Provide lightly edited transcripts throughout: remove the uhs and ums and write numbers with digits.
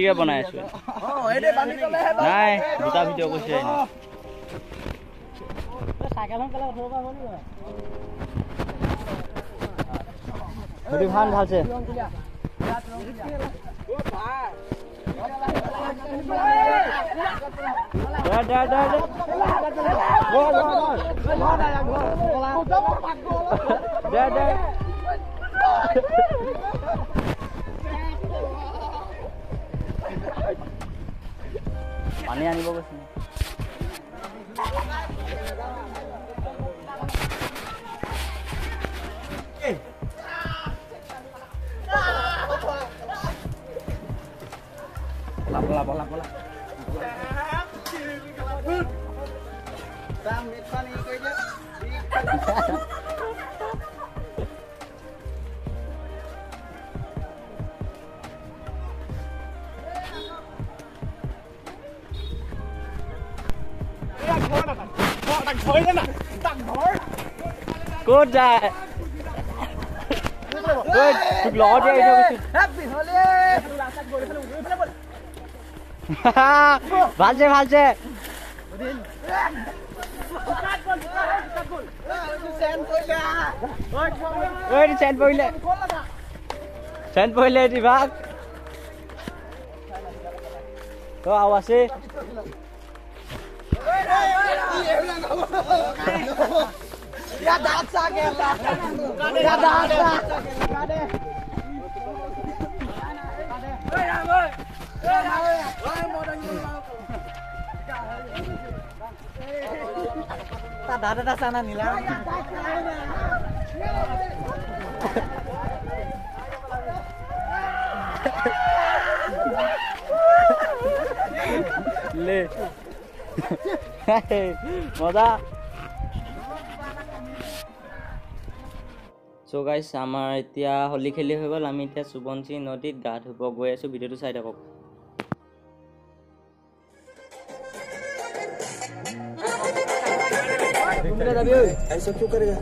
ফূৰ্তিকে বনাই আছো নাই দুটা ভিডিঅ' কৈছে ভাল ভালছে পানী আনিব গৈছে bola Good যায় Good thực ló đi đâu Happy holiday ভালছে ভালছে ওই চেন পইলে দিবাক তো আওয়াজে Ya dansa gela. Ya dansa. Kade. Oi oi. Oi modal ni. Ta dada sana nila. Le. Moda. So guys, আমাৰ এতিয়া হলি খেলি হৈ গল আমি এতিয়া সুবনচি নদীত গা ধুব গৈ আছো ভিডিওটো চাই থাকক ऐसा क्यों करेगा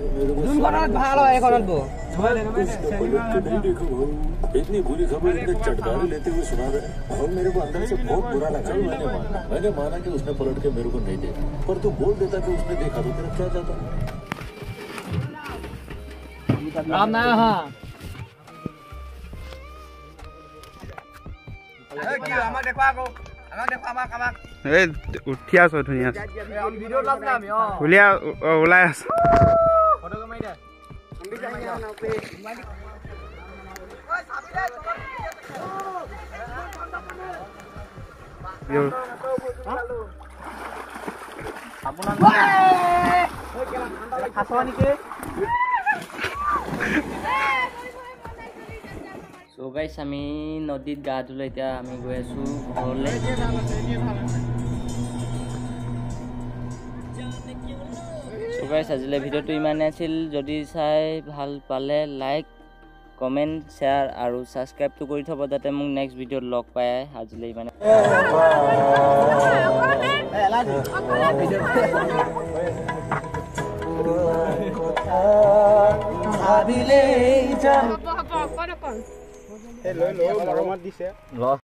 ভালো এখন তো इतनी बुरी खबर इतने चटकारे लेते हुए सुना रहे और मेरे को अंदर से बहुत बुरा लगा मैंने माना कि उसने पलट के मेरे को नहीं देखा पर तू बोल देता कि उसने देखा तो तेरा क्या जाता राम ना हां কি আমাক দেখবা আকৌ আমাক দেখবা আমাক এই উঠি আছো ধুনিয়া ভিডিও লাভ না আমি উলিয়া ওলাই আছো ফটো কমাই দে আমি যাই না ওপে ওই সাবি দে ইও আপোনাৰ ওই কেলা খাসবা নিকে So guys, আমি নদীত গা ধুলে এতিয়া আমি গৈ আছো ঘৰলৈ So guys, আজিলে ভিডিওটো ইমানে আছিল যদি চাই ভাল পালে লাইক কমেন্ট শেয়াৰ আৰু সাবস্ক্ৰাইবটো কৰি থব যাতে মোক নেক্সট ভিডিওত লগ পায় আজিলে ইমানে ভাবিলে জান এই লৈ মৰমত দিছে